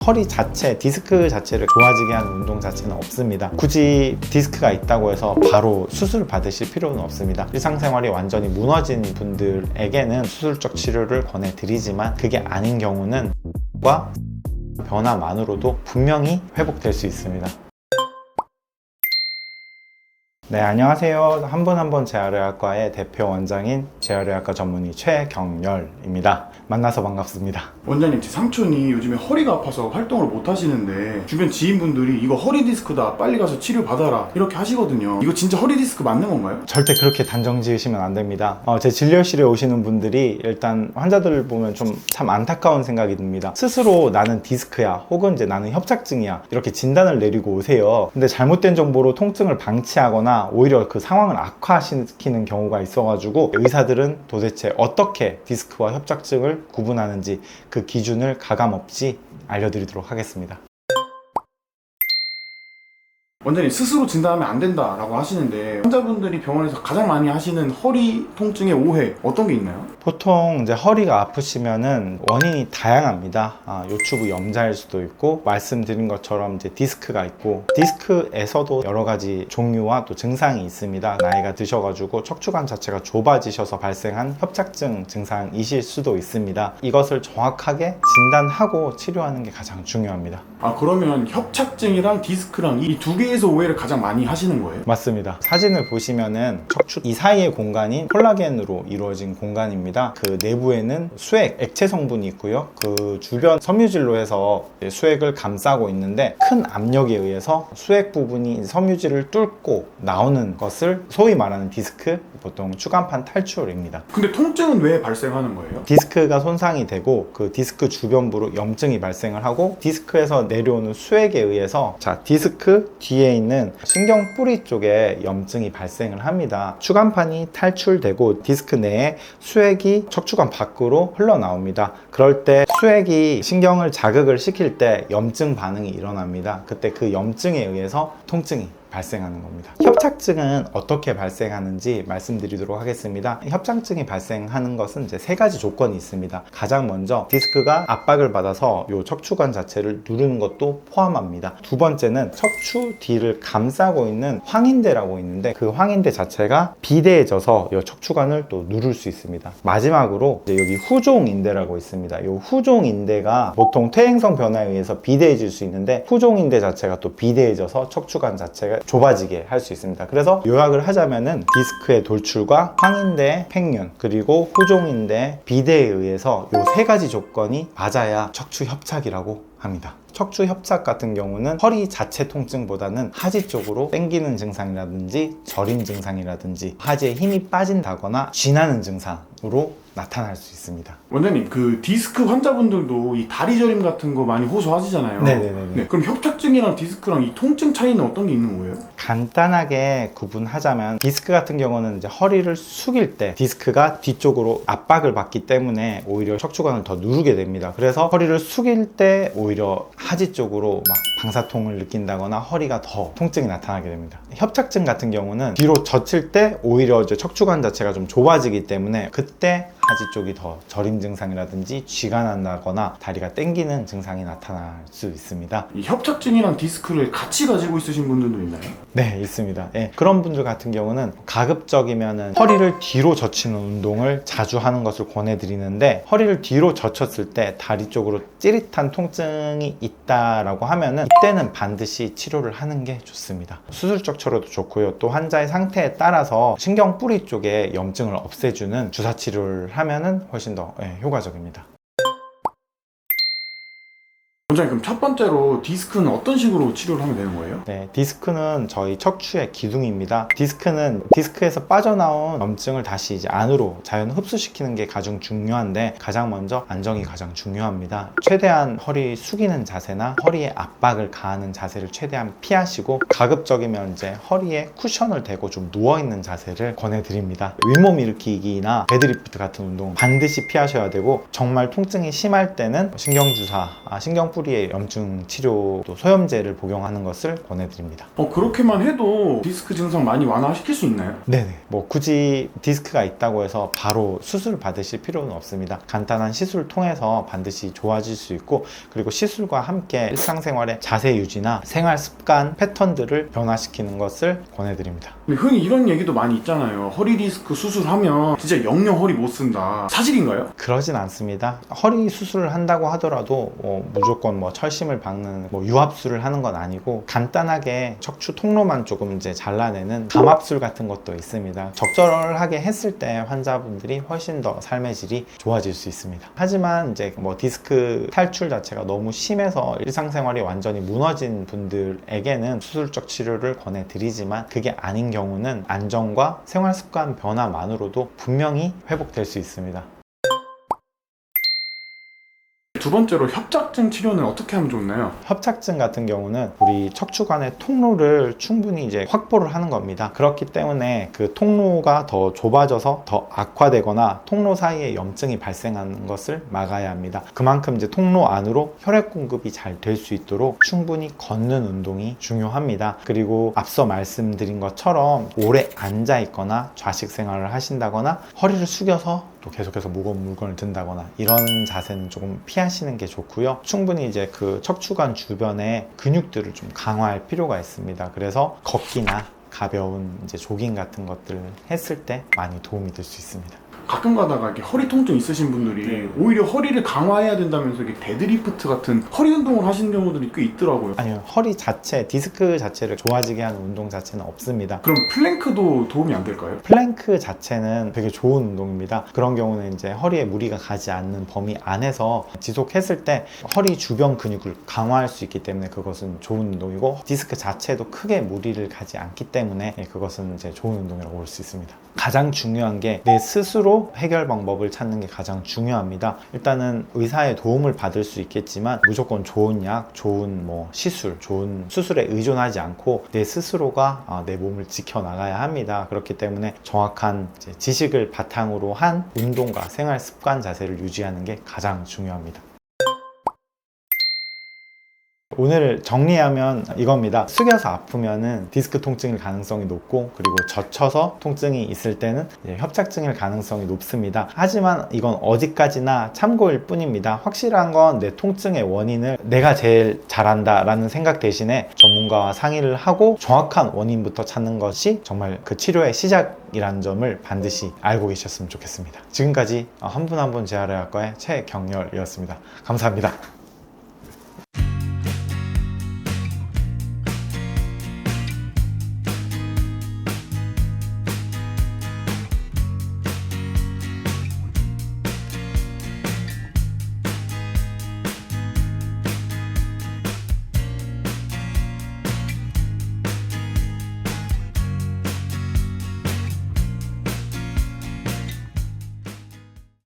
허리 자체, 디스크 자체를 좋아지게 하는 운동 자체는 없습니다. 굳이 디스크가 있다고 해서 바로 수술 받으실 필요는 없습니다. 일상생활이 완전히 무너진 분들에게는 수술적 치료를 권해드리지만 그게 아닌 경우는 변화만으로도 분명히 회복될 수 있습니다. 네, 안녕하세요. 한 분 한 분 재활의학과의 대표 원장인 재활의학과 전문의 최경렬입니다. 만나서 반갑습니다. 원장님, 제 삼촌이 요즘에 허리가 아파서 활동을 못 하시는데 주변 지인분들이 이거 허리 디스크다, 빨리 가서 치료 받아라, 이렇게 하시거든요. 이거 진짜 허리 디스크 맞는 건가요? 절대 그렇게 단정 지으시면 안 됩니다. 제 진료실에 오시는 분들이 일단 환자들을 보면 좀 참 안타까운 생각이 듭니다. 스스로 나는 디스크야, 혹은 이제 나는 협착증이야, 이렇게 진단을 내리고 오세요. 근데 잘못된 정보로 통증을 방치하거나 오히려 그 상황을 악화시키는 경우가 있어가지고 의사들은 도대체 어떻게 디스크와 협착증을 구분하는지 그 기준을 가감없이 알려드리도록 하겠습니다. 원장님, 스스로 진단하면 안 된다라고 하시는데 환자분들이 병원에서 가장 많이 하시는 허리 통증의 오해 어떤 게 있나요? 보통 이제 허리가 아프시면은 원인이 다양합니다. 요추부 염자일 수도 있고, 말씀드린 것처럼 이제 디스크가 있고, 디스크에서도 여러 가지 종류와 또 증상이 있습니다. 나이가 드셔가지고 척추관 자체가 좁아지셔서 발생한 협착증 증상이실 수도 있습니다. 이것을 정확하게 진단하고 치료하는 게 가장 중요합니다. 그러면 협착증이랑 디스크랑 이 두 개에서 오해를 가장 많이 하시는 거예요? 맞습니다. 사진을 보시면은 척추 이 사이의 공간이 콜라겐으로 이루어진 공간입니다. 그 내부에는 수액, 액체 성분이 있고요. 그 주변 섬유질로 해서 수액을 감싸고 있는데, 큰 압력에 의해서 수액 부분이 섬유질을 뚫고 나오는 것을 소위 말하는 디스크, 보통 추간판 탈출입니다. 근데 통증은 왜 발생하는 거예요? 디스크가 손상이 되고 그 디스크 주변부로 염증이 발생을 하고, 디스크에서 내려오는 수액에 의해서 디스크 뒤에 있는 신경 뿌리 쪽에 염증이 발생을 합니다. 추간판이 탈출되고 디스크 내에 수액이 척추관 밖으로 흘러나옵니다. 그럴 때 수액이 신경을 자극을 시킬 때 염증 반응이 일어납니다. 그때 그 염증에 의해서 통증이 발생하는 겁니다. 협착증은 어떻게 발생하는지 말씀드리도록 하겠습니다. 협착증이 발생하는 것은 이제 세 가지 조건이 있습니다. 가장 먼저 디스크가 압박을 받아서 이 척추관 자체를 누르는 것도 포함합니다. 두 번째는 척추 뒤를 감싸고 있는 황인대라고 있는데, 그 황인대 자체가 비대해져서 이 척추관을 또 누를 수 있습니다. 마지막으로 이제 여기 후종인대라고 있습니다. 이 후종인대가 보통 퇴행성 변화에 의해서 비대해질 수 있는데, 후종인대 자체가 또 비대해져서 척추관 자체가 좁아지게 할 수 있습니다. 그래서 요약을 하자면은 디스크의 돌출과 황인대의 팽윤, 그리고 후종인대 비대에 의해서 요 세 가지 조건이 맞아야 척추 협착이라고 합니다. 척추 협착 같은 경우는 허리 자체 통증보다는 하지 쪽으로 당기는 증상이라든지 저림 증상이라든지 하지에 힘이 빠진다거나 쥐나는 증상으로 나타날 수 있습니다. 원장님, 그 디스크 환자분들도 이 다리 저림 같은 거 많이 호소하시잖아요. 네네네. 네, 그럼 협착증이랑 디스크랑 이 통증 차이는 어떤 게 있는 거예요? 간단하게 구분하자면, 디스크 같은 경우는 이제 허리를 숙일 때 디스크가 뒤쪽으로 압박을 받기 때문에 오히려 척추관을 더 누르게 됩니다. 그래서 허리를 숙일 때 오히려 하지 쪽으로 막 방사통을 느낀다거나 허리가 더 통증이 나타나게 됩니다. 협착증 같은 경우는 뒤로 젖힐 때 오히려 이제 척추관 자체가 좀 좁아지기 때문에 그때 하지 쪽이 더 저림 증상이라든지 쥐가 난다거나 다리가 당기는 증상이 나타날 수 있습니다. 이 협착증이랑 디스크를 같이 가지고 있으신 분들도 있나요? 네, 있습니다. 그런 분들 같은 경우는 가급적이면 허리를 뒤로 젖히는 운동을 자주 하는 것을 권해드리는데, 허리를 뒤로 젖혔을 때 다리 쪽으로 찌릿한 통증이 있다라고 하면은 이때는 반드시 치료를 하는 게 좋습니다. 수술적 치료도 좋고요. 또 환자의 상태에 따라서 신경 뿌리 쪽에 염증을 없애주는 주사 치료를 하면은 훨씬 더 효과적입니다. 원장님, 그럼 첫 번째로 디스크는 어떤 식으로 치료를 하면 되는 거예요? 네, 디스크는 저희 척추의 기둥입니다. 디스크는 디스크에서 빠져나온 염증을 다시 이제 안으로 자연 흡수시키는 게 가장 중요한데, 가장 먼저 안정이 가장 중요합니다. 최대한 허리 숙이는 자세나 허리에 압박을 가하는 자세를 최대한 피하시고, 가급적이면 이제 허리에 쿠션을 대고 좀 누워있는 자세를 권해드립니다. 윗몸 일으키기나 데드리프트 같은 운동 반드시 피하셔야 되고, 정말 통증이 심할 때는 신경주사, 신경뿌리 뿌리의 염증 치료 또 소염제를 복용하는 것을 권해드립니다. 그렇게만 해도 디스크 증상 많이 완화시킬 수 있나요? 네네. 뭐 굳이 디스크가 있다고 해서 바로 수술 받으실 필요는 없습니다. 간단한 시술을 통해서 반드시 좋아질 수 있고, 그리고 시술과 함께 일상생활의 자세 유지나 생활 습관 패턴들을 변화시키는 것을 권해드립니다. 근데 흔히 이런 얘기도 많이 있잖아요. 허리 디스크 수술하면 진짜 영영 허리 못 쓴다. 사실인가요? 그러진 않습니다. 허리 수술을 한다고 하더라도 무조건 뭐 철심을 박는 유합술을 하는 건 아니고, 간단하게 척추 통로만 조금 이제 잘라내는 감압술 같은 것도 있습니다. 적절하게 했을 때 환자분들이 훨씬 더 삶의 질이 좋아질 수 있습니다. 하지만 이제 뭐 디스크 탈출 자체가 너무 심해서 일상생활이 완전히 무너진 분들에게는 수술적 치료를 권해드리지만, 그게 아닌 경우는 안정과 생활 습관 변화만으로도 분명히 회복될 수 있습니다. 두 번째로 협착증 치료는 어떻게 하면 좋나요? 협착증 같은 경우는 우리 척추관의 통로를 충분히 이제 확보를 하는 겁니다. 그렇기 때문에 그 통로가 더 좁아져서 더 악화되거나 통로 사이에 염증이 발생하는 것을 막아야 합니다. 그만큼 이제 통로 안으로 혈액 공급이 잘 될 수 있도록 충분히 걷는 운동이 중요합니다. 그리고 앞서 말씀드린 것처럼 오래 앉아 있거나 좌식 생활을 하신다거나 허리를 숙여서 또 계속해서 무거운 물건을 든다거나 이런 자세는 조금 피하시는 게 좋고요. 충분히 이제 그 척추관 주변의 근육들을 좀 강화할 필요가 있습니다. 그래서 걷기나 가벼운 이제 조깅 같은 것들을 했을 때 많이 도움이 될 수 있습니다. 가끔 가다가 이렇게 허리 통증 있으신 분들이 오히려 허리를 강화해야 된다면서 이렇게 데드리프트 같은 허리 운동을 하시는 경우들이 꽤 있더라고요. 아니요, 허리 자체, 디스크 자체를 좋아지게 하는 운동 자체는 없습니다. 그럼 플랭크도 도움이 안 될까요? 플랭크 자체는 되게 좋은 운동입니다. 그런 경우는 이제 허리에 무리가 가지 않는 범위 안에서 지속했을 때 허리 주변 근육을 강화할 수 있기 때문에 그것은 좋은 운동이고, 디스크 자체도 크게 무리를 가지 않기 때문에 그것은 이제 좋은 운동이라고 볼 수 있습니다. 가장 중요한 게 내 스스로 해결 방법을 찾는 게 가장 중요합니다. 일단은 의사의 도움을 받을 수 있겠지만 무조건 좋은 약, 좋은 시술, 좋은 수술에 의존하지 않고 내 스스로가 내 몸을 지켜나가야 합니다. 그렇기 때문에 정확한 이제 지식을 바탕으로 한 운동과 생활 습관 자세를 유지하는 게 가장 중요합니다. 오늘 정리하면 이겁니다. 숙여서 아프면은 디스크 통증일 가능성이 높고, 그리고 젖혀서 통증이 있을 때는 협착증일 가능성이 높습니다. 하지만 이건 어디까지나 참고일 뿐입니다. 확실한 건 내 통증의 원인을 내가 제일 잘한다 라는 생각 대신에 전문가와 상의를 하고 정확한 원인부터 찾는 것이 정말 그 치료의 시작이라는 점을 반드시 알고 계셨으면 좋겠습니다. 지금까지 한 분 한 분 재활의학과의 최경렬이었습니다. 감사합니다.